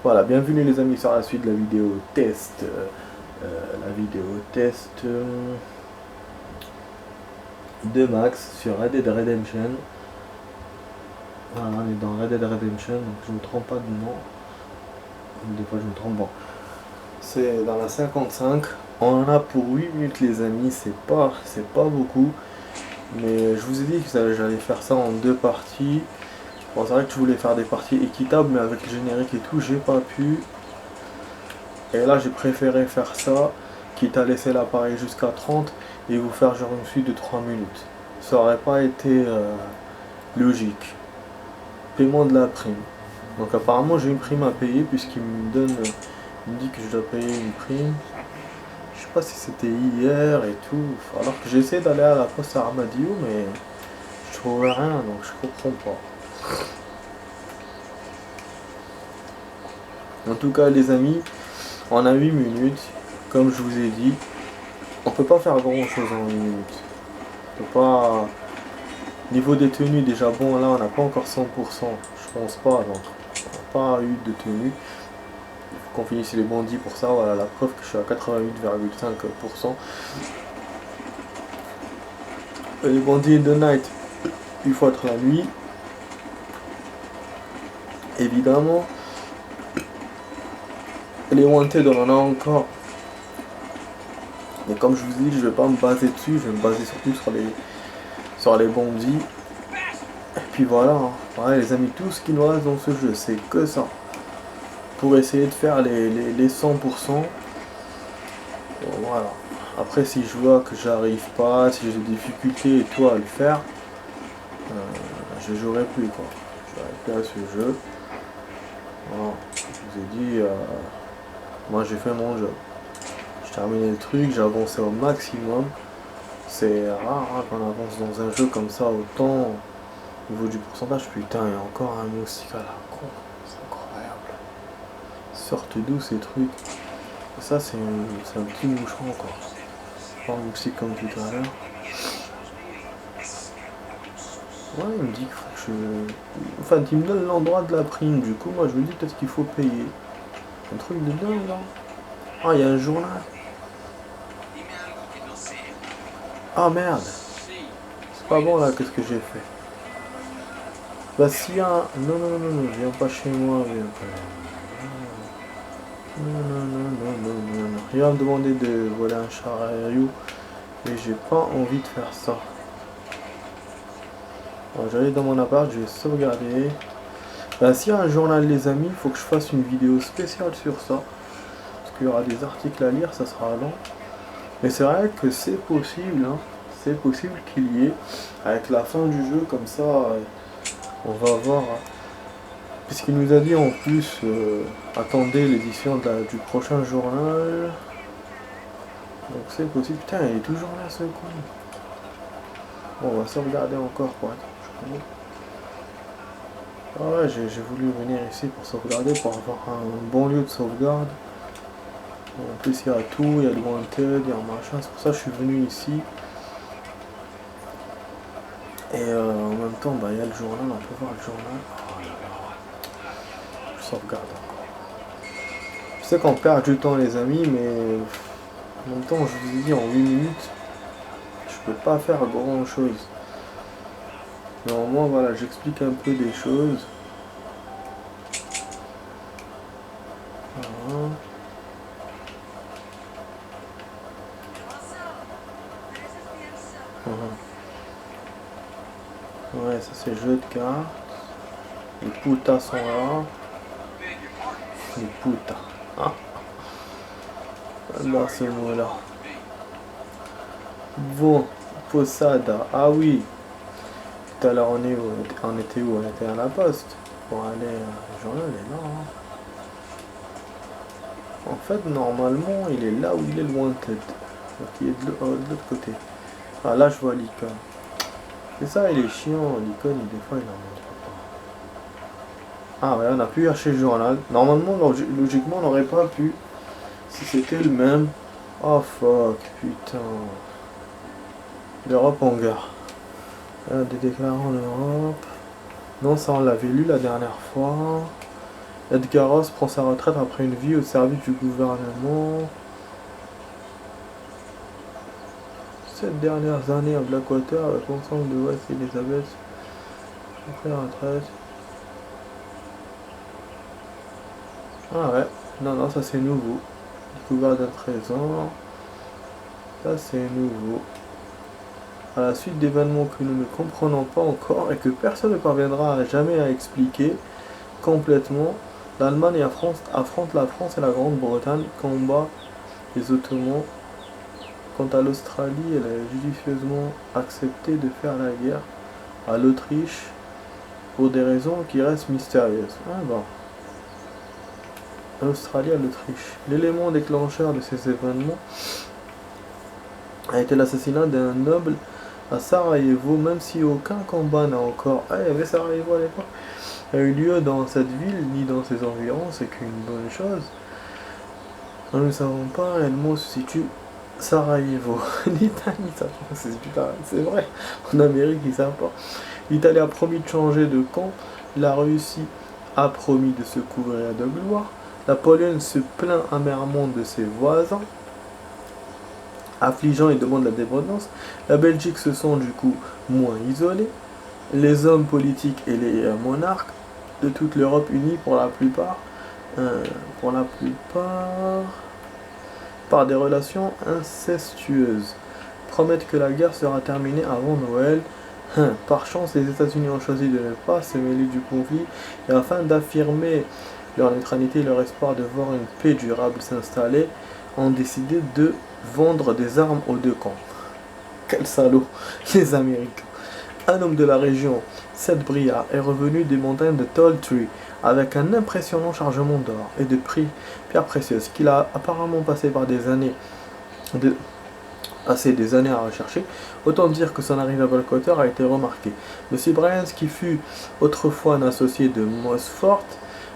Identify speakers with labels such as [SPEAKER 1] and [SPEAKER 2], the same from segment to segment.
[SPEAKER 1] Voilà, bienvenue les amis sur la suite de la vidéo test. La vidéo test de Max sur Red Dead Redemption. Voilà, on est dans Red Dead Redemption, donc je ne me trompe pas de nom. Des fois je me trompe. Bon, c'est dans la 55. On en a pour 8 minutes les amis, c'est pas beaucoup. Mais je vous ai dit que j'allais faire ça en deux parties. Bon, c'est vrai que je voulais faire des parties équitables, mais avec le générique et tout, j'ai pas pu. Et là, j'ai préféré faire ça, quitte à laisser l'appareil jusqu'à 30 et vous faire genre une suite de 3 minutes. Ça aurait pas été logique. Paiement de la prime. Donc apparemment, j'ai une prime à payer puisqu'il me donne, il me dit que je dois payer une prime. Je sais pas si c'était hier et tout. Alors que j'ai essayé d'aller à la poste à Armadillo, mais je trouvais rien, donc je comprends pas. En tout cas, les amis, on a 8 minutes. Comme je vous ai dit, on peut pas faire grand chose en 8 minutes. On peut pas. Niveau des tenues, déjà bon, là on n'a pas encore 100%. Je pense pas, donc on n'a pas eu de tenue. Il faut qu'on finisse les bandits pour ça. Voilà la preuve que je suis à 88,5%. Les bandits de night, il faut être la nuit. Évidemment. Les wanted, on en a encore. Mais comme je vous dis, je vais pas me baser dessus, je vais me baser surtout sur les bandits. Et puis voilà, hein. Ouais, les amis, tout ce qui nous reste dans ce jeu, c'est que ça. Pour essayer de faire les 100%. Voilà. Après, si je vois que j'arrive pas, si j'ai des difficultés et tout à le faire, je jouerai plus quoi. Je jouerai plus à ce jeu. Voilà. Je vous ai dit, moi j'ai fait mon job. J'ai terminé le truc, j'ai avancé au maximum. C'est rare hein, qu'on avance dans un jeu comme ça autant au niveau du pourcentage. Putain, il y a encore un moustique à la con. C'est incroyable. Sortent d'où ces trucs? Ça, c'est un petit moucheron quoi. Pas un moustique comme tout à l'heure. Ouais, il me dit qu'il faut que je. Enfin, il me donne l'endroit de la prime. Du coup, moi je me dis peut-être qu'il faut payer. Un truc de dingue là. Ah, il y a un journal. Ah merde. C'est pas bon là, qu'est-ce que j'ai fait? Bah s'il y a un... Non, non, non, non, viens pas chez moi, viens pas. Non, non, non, non, non, non, non. Il va me demander de voler un char aérien. Et j'ai pas envie de faire ça. Bon, j'arrive dans mon appart, je vais sauvegarder. Bah s'il y a un journal les amis, il faut que je fasse une vidéo spéciale sur ça. Parce qu'il y aura des articles à lire, ça sera long. Mais c'est vrai que c'est possible, hein. C'est possible qu'il y ait. Avec la fin du jeu, comme ça, on va voir. Puisqu'il nous a dit en plus, attendez l'édition du prochain journal. Donc c'est possible. Putain, il est toujours là ce con. Bon, on va sauvegarder encore pour être. Ah ouais, j'ai voulu venir ici pour sauvegarder, pour avoir un bon lieu de sauvegarde. En plus, il y a tout, il y a le wanted, il y a un machin. C'est pour ça que je suis venu ici. Et en même temps, bah, il y a le journal, on peut voir le journal. Oh là là. Je sauvegarde encore. Je sais qu'on perd du temps les amis, mais en même temps, je vous ai dit en 8 minutes, je peux pas faire grand chose. Mais au moins, voilà, j'explique un peu des choses. Voilà. Ouais, ça c'est jeu de cartes. Les putas sont là. Les putas. Ah, là ce mot-là. Bon, Posada. Ah oui. Tout à l'heure on était où? On était à la poste. Pour aller le journal est là. Hein. En fait, normalement, il est là où il est le wanted. Donc il est de l'autre côté. Ah là, je vois l'icône. C'est ça, il est chiant. L'icône, des fois, il en montre pas. Ah ouais, on a pu chercher le journal. Normalement, logiquement, on n'aurait pas pu. Si c'était le même. Oh fuck, putain. L'Europe en gare. Des déclarants l'Europe. Non, ça on l'avait lu la dernière fois. Edgar Ross prend sa retraite après une vie au service du gouvernement. Ces dernières années à Blackwater avec l'ensemble de West Elizabeth. Après la retraite. Ah ouais, non, ça c'est nouveau. Découvert d'un trésor. Ça c'est nouveau. À la suite d'événements que nous ne comprenons pas encore et que personne ne parviendra jamais à expliquer complètement, l'Allemagne affronte la France et la Grande-Bretagne, combat les Ottomans. Quant à l'Australie, elle a judicieusement accepté de faire la guerre à l'Autriche pour des raisons qui restent mystérieuses. Ah bon. L'Australie à l'Autriche. L'élément déclencheur de ces événements a été l'assassinat d'un noble à Sarajevo, même si aucun combat n'a encore... Ah, il y avait Sarajevo à l'époque. A eu lieu dans cette ville ni dans ses environs, c'est qu'une bonne chose. Nous ne savons pas réellement où se situe Sarajevo. L'Italie, ça c'est vrai. En Amérique, ils savent pas. L'Italie a promis de changer de camp. La Russie a promis de se couvrir de gloire. La Pologne se plaint amèrement de ses voisins, affligeant et demande la dépendance. La Belgique se sent du coup moins isolée. Les hommes politiques et les monarques de toute l'Europe unis pour la plupart par des relations incestueuses, promettent que la guerre sera terminée avant Noël. Par chance, les États-Unis ont choisi de ne pas se mêler du conflit et afin d'affirmer leur neutralité et leur espoir de voir une paix durable s'installer, ont décidé de vendre des armes aux deux camps. Quel salaud, les Américains. Un homme de la région, Seth Bria, est revenu des montagnes de Tall Tree avec un impressionnant chargement d'or et de pierres précieuses qu'il a apparemment passé des années à rechercher. Autant dire que son arrivée à Blackwater a été remarquée. Monsieur Bryans, qui fut autrefois un associé de Mossfort,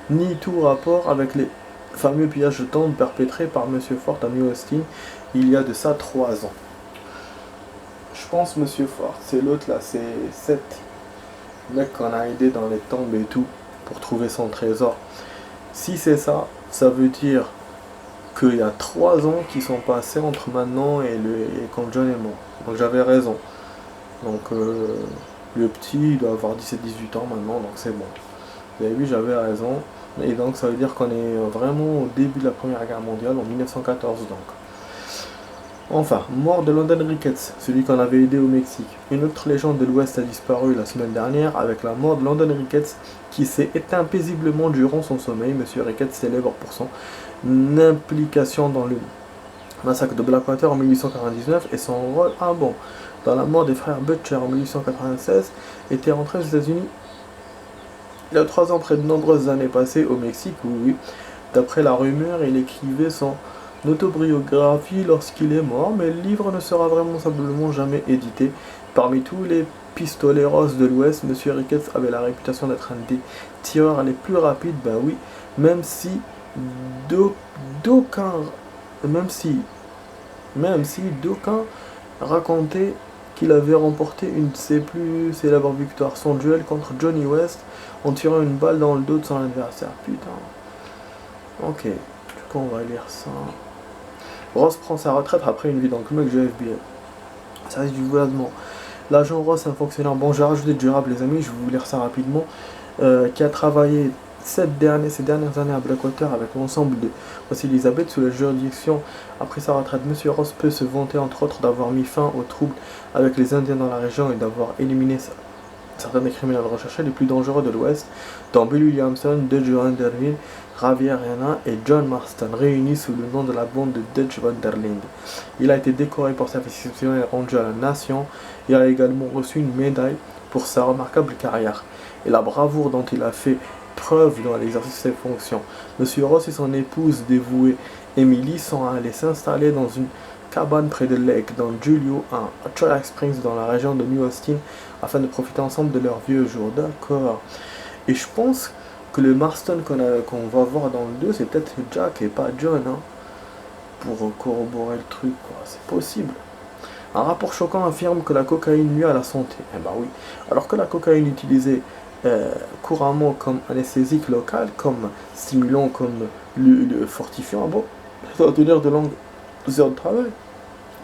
[SPEAKER 1] nie tout rapport avec les fameux pillages de tombes perpétrés par Monsieur Fort à New Austin il y a de ça 3 ans. Je pense Monsieur Fort, c'est l'autre là, c'est Seth, le mec qu'on a aidé dans les tombes et tout pour trouver son trésor. Si c'est ça, ça veut dire qu'il y a 3 ans qui sont passés entre maintenant et quand John est mort. Donc j'avais raison. Donc le petit il doit avoir 17-18 ans maintenant, donc c'est bon. Vous avez vu, j'avais raison. Et donc ça veut dire qu'on est vraiment au début de la Première Guerre mondiale, en 1914 donc. Enfin, mort de London Ricketts, celui qu'on avait aidé au Mexique. Une autre légende de l'Ouest a disparu la semaine dernière avec la mort de London Ricketts qui s'est éteint paisiblement durant son sommeil. Monsieur Ricketts célèbre pour son implication dans le massacre de Blackwater en 1899 et son rôle dans la mort des frères Butcher en 1896 était rentré aux États-Unis il y a 3 ans, après de nombreuses années passées au Mexique, oui. D'après la rumeur, il écrivait son autobiographie lorsqu'il est mort, mais le livre ne sera vraisemblablement jamais édité. Parmi tous les pistoleros de l'Ouest, M. Ricketts avait la réputation d'être un des tireurs les plus rapides, ben oui, même si d'aucuns racontaient qu'il avait remporté une de ses plus célèbres victoires, son duel contre Johnny West, en tirant une balle dans le dos de son adversaire. Putain. Ok, du coup on va lire ça. Ross prend sa retraite après une vie dans le mec du FBI. Service du gouvernement. L'agent Ross, un fonctionnaire, bon j'ai rajouté durable les amis, je vais vous lire ça rapidement, qui a travaillé ces dernières années à Blackwater avec l'ensemble de West Elizabeth sous la juridiction. Après sa retraite, M. Ross peut se vanter entre autres d'avoir mis fin aux troubles avec les Indiens dans la région et d'avoir éliminé certains des criminels recherchés les plus dangereux de l'Ouest, dont Bill Williamson, Dutch Van der Linde, Javier Rena et John Marston, réunis sous le nom de la bande de Dutch Van der Linde. Il a été décoré pour sa exceptionnelle rendue à la nation et a également reçu une médaille pour sa remarquable carrière et la bravoure dont il a fait preuve dans l'exercice de ses fonctions. Monsieur Ross et son épouse dévouée Emily sont allés s'installer dans une cabane près de Lake, dans Julio, à Cholac Springs, dans la région de New Austin, afin de profiter ensemble de leurs vieux jours. D'accord. Et je pense que le Marston qu'on va voir dans le 2, c'est peut-être Jack et pas John, hein, pour corroborer le truc, quoi. C'est possible. Un rapport choquant affirme que la cocaïne nuit à la santé. Eh ben oui. Alors que la cocaïne utilisée couramment comme anesthésique local, comme stimulant, comme fortifiant. Bon, ça va tenir de longues heures de travail.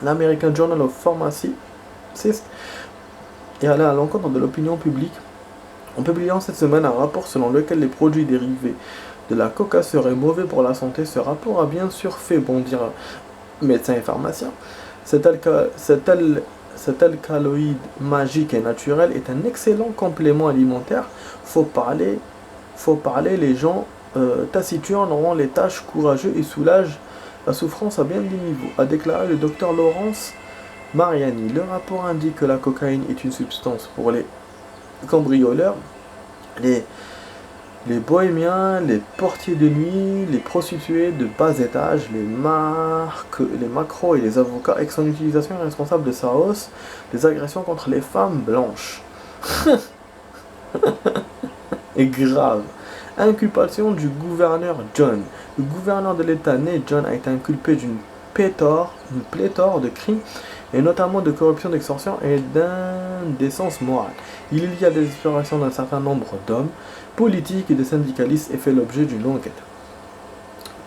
[SPEAKER 1] L'American Journal of Pharmacy est allé à l'encontre de l'opinion publique en publiant cette semaine un rapport selon lequel les produits dérivés de la coca seraient mauvais pour la santé. Ce rapport a bien sûr fait bondir médecins et pharmaciens. Cet alcaloïde magique et naturel est un excellent complément alimentaire. Faut parler, les gens taciturnes auront les tâches courageux et soulagent la souffrance à bien des niveaux, a déclaré le docteur Laurence Mariani. Le rapport indique que la cocaïne est une substance pour les cambrioleurs, les bohémiens, les portiers de nuit, les prostituées de bas étage, les macros et les avocats, et que son utilisation est responsable de sa hausse des agressions contre les femmes blanches. Et grave. Inculpation du gouverneur John. Le gouverneur de l'État né John a été inculpé d'une pléthore de crimes, et notamment de corruption, d'extorsion et d'indécence morale. Il y a des explorations d'un certain nombre d'hommes politiques et de syndicalistes et fait l'objet d'une enquête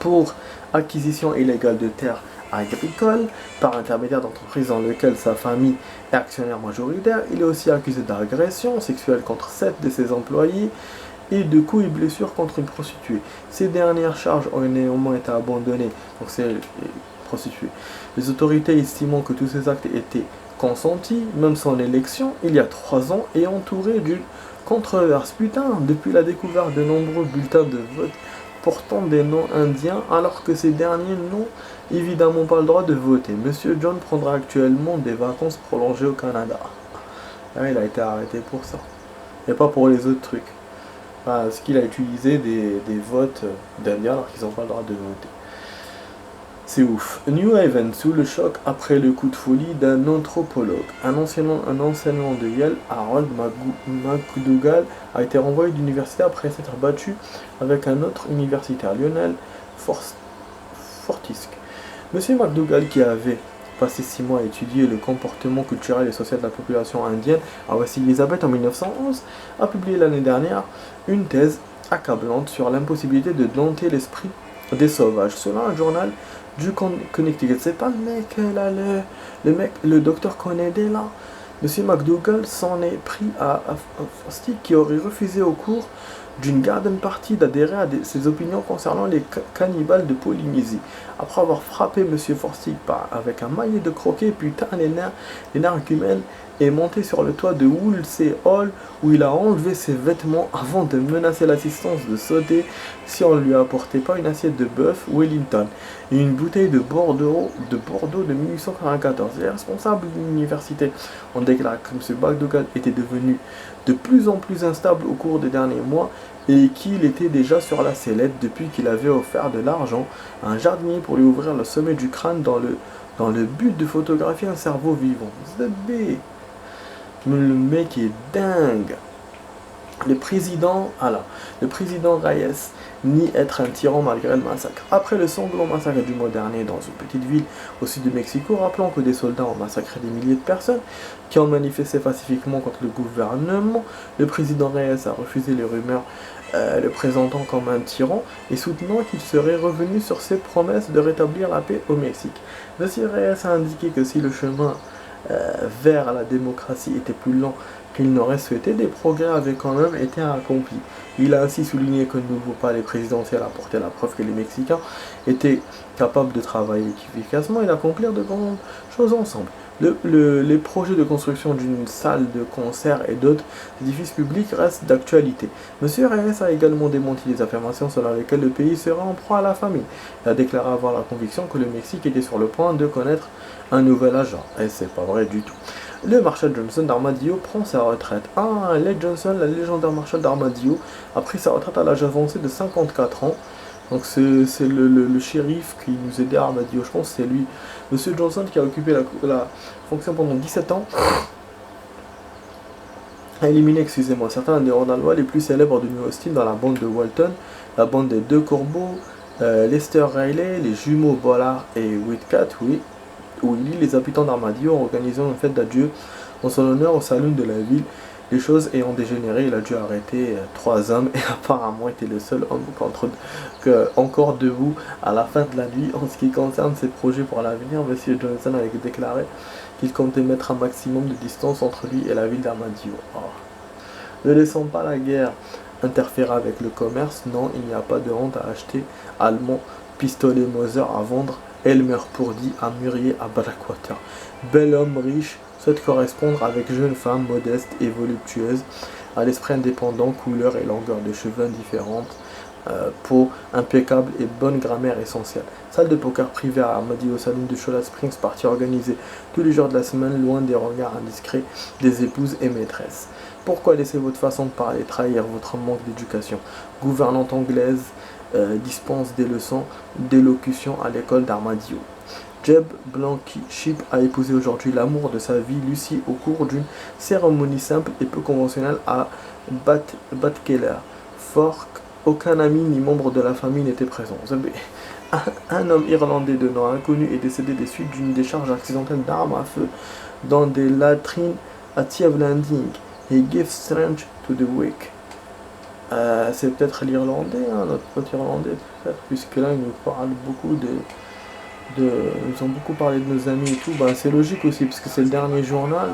[SPEAKER 1] pour acquisition illégale de terres agricoles par intermédiaire d'entreprises dans lesquelles sa famille est actionnaire majoritaire. Il est aussi accusé d'agression sexuelle contre 7 de ses employés et de coups et blessures contre une prostituée. Ces dernières charges ont néanmoins été abandonnées, donc c'est les prostituées. Les autorités estimant que tous ces actes étaient consentis, même son élection, il y a 3 ans, est entourée d'une controverse. Putain, depuis la découverte de nombreux bulletins de vote portant des noms indiens, alors que ces derniers n'ont évidemment pas le droit de voter. Monsieur John prendra actuellement des vacances prolongées au Canada. Ah, il a été arrêté pour ça. Et pas pour les autres trucs. Parce qu'il a utilisé des votes d'indiens alors qu'ils n'ont pas le droit de voter. C'est ouf. New Haven, sous le choc après le coup de folie d'un anthropologue. Un enseignant de Yale, Harold McDougall, a été renvoyé d'université après s'être battu avec un autre universitaire, Lionel Fortisk. Monsieur McDougall, qui avait passé 6 mois à étudier le comportement culturel et social de la population indienne à West Elizabeth en 1911, a publié l'année dernière une thèse accablante sur l'impossibilité de dompter l'esprit des sauvages. Selon un journal du Connecticut, c'est pas le mec là, le docteur Kennedy là. Monsieur McDougall s'en est pris à Forstick, qui aurait refusé au cours d'une garden party d'adhérer à ses opinions concernant les cannibales de Polynésie. Après avoir frappé Monsieur Forstick avec un maillet de croquet, putain l'énergumène est monté sur le toit de Woolsey Hall, où il a enlevé ses vêtements avant de menacer l'assistance de sauter si on ne lui apportait pas une assiette de bœuf Wellington et une bouteille de Bordeaux de 1894. Les responsables de l'université ont déclaré que M. McDougall était devenu de plus en plus instable au cours des derniers mois et qu'il était déjà sur la sellette depuis qu'il avait offert de l'argent à un jardinier pour lui ouvrir le sommet du crâne dans le but de photographier un cerveau vivant. Le mec est dingue. Le président Reyes nie être un tyran malgré le massacre. Après le sanglant massacre du mois dernier dans une petite ville au sud de Mexico, rappelant que des soldats ont massacré des milliers de personnes qui ont manifesté pacifiquement contre le gouvernement, le président Reyes a refusé les rumeurs le présentant comme un tyran et soutenant qu'il serait revenu sur ses promesses de rétablir la paix au Mexique. M. Reyes a indiqué que si le chemin vers la démocratie était plus lent qu'il n'aurait souhaité, des progrès avaient quand même été accomplis. Il a ainsi souligné que le nouveau palais présidentiel apportait la preuve que les Mexicains étaient capables de travailler efficacement et d'accomplir de grandes choses ensemble. Les projets de construction d'une salle de concert et d'autres édifices publics restent d'actualité. M. Reyes a également démenti les affirmations selon lesquelles le pays serait en proie à la famine. Il a déclaré avoir la conviction que le Mexique était sur le point de connaître un nouvel agent. Et c'est pas vrai du tout. Le Marshal Johnson d'Armadillo prend sa retraite. Led Johnson, la légendaire Marshal d'Armadillo, a pris sa retraite à l'âge avancé de 54 ans. Donc c'est le shérif qui nous aidait à Armadillo, je pense que c'est lui. Monsieur Johnson, qui a occupé la fonction pendant 17 ans, a éliminé, certains des hors-la-loi les plus célèbres de New Austin dans la bande de Walton, la bande des Deux Corbeaux, Lester Riley, les jumeaux Bollard et Whitcat, Willie. Les habitants d'Armadillo ont organisé une fête d'adieu en son honneur au saloon de la ville Les choses ayant dégénéré, il a dû arrêter 3 hommes et apparemment était le seul homme encore debout à la fin de la nuit. En ce qui concerne ses projets pour l'avenir, M. Johnson avait déclaré qu'il comptait mettre un maximum de distance entre lui et la ville d'Armadillo. Oh. Ne laissons pas la guerre interférer avec le commerce. Non, il n'y a pas de honte à acheter allemand, pistolet Mauser à vendre, Elmer Pourdi à Murier à Blackwater. Bel homme riche souhaite correspondre avec jeune femme modeste et voluptueuse, à l'esprit indépendant, couleur et longueur de cheveux indifférentes, peau impeccable et bonne grammaire essentielle. Salle de poker privée à Armadillo, Saloon de Chola Springs, partie organisée tous les jours de la semaine, loin des regards indiscrets des épouses et maîtresses. Pourquoi laisser votre façon de parler trahir votre manque d'éducation? Gouvernante anglaise dispense des leçons d'élocution à l'école d'Armadillo. Jeb Blankenship a épousé aujourd'hui l'amour de sa vie, Lucy, au cours d'une cérémonie simple et peu conventionnelle à Batkeller. Fort aucun ami ni membre de la famille n'était présent. Un homme irlandais de nom inconnu est décédé des suites d'une décharge accidentelle d'armes à feu dans des latrines à Thieves Landing. He gives strength to the weak. C'est peut-être l'Irlandais, hein, notre pote irlandais, peut-être, puisque là, il nous parle beaucoup ils ont beaucoup parlé de nos amis et tout. Bah, c'est logique aussi, parce que c'est le dernier journal.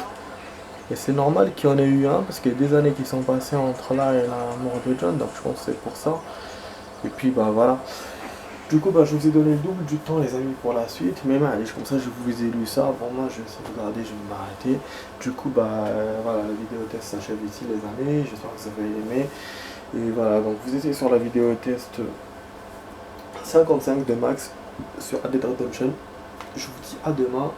[SPEAKER 1] Et c'est normal qu'il y en ait eu un, parce qu'il y a des années qui sont passées entre là et la mort de John, donc je pense que c'est pour ça. Et puis, bah voilà. Du coup, bah, je vous ai donné le double du temps, les amis, pour la suite. Mais allez, comme ça, je vous ai lu ça. Bon, moi, je vais essayer de regarder, je vais m'arrêter. Du coup, bah, voilà, la vidéo test s'achève ici, les amis. J'espère que vous avez aimé. Et voilà, donc vous étiez sur la vidéo test 55 de Max sur Red Dead Redemption. Je vous dis à demain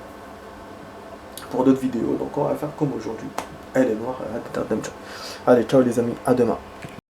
[SPEAKER 1] pour d'autres vidéos. Donc on va faire comme aujourd'hui. Elle est noire, Red Dead Redemption. Allez, ciao les amis, à demain.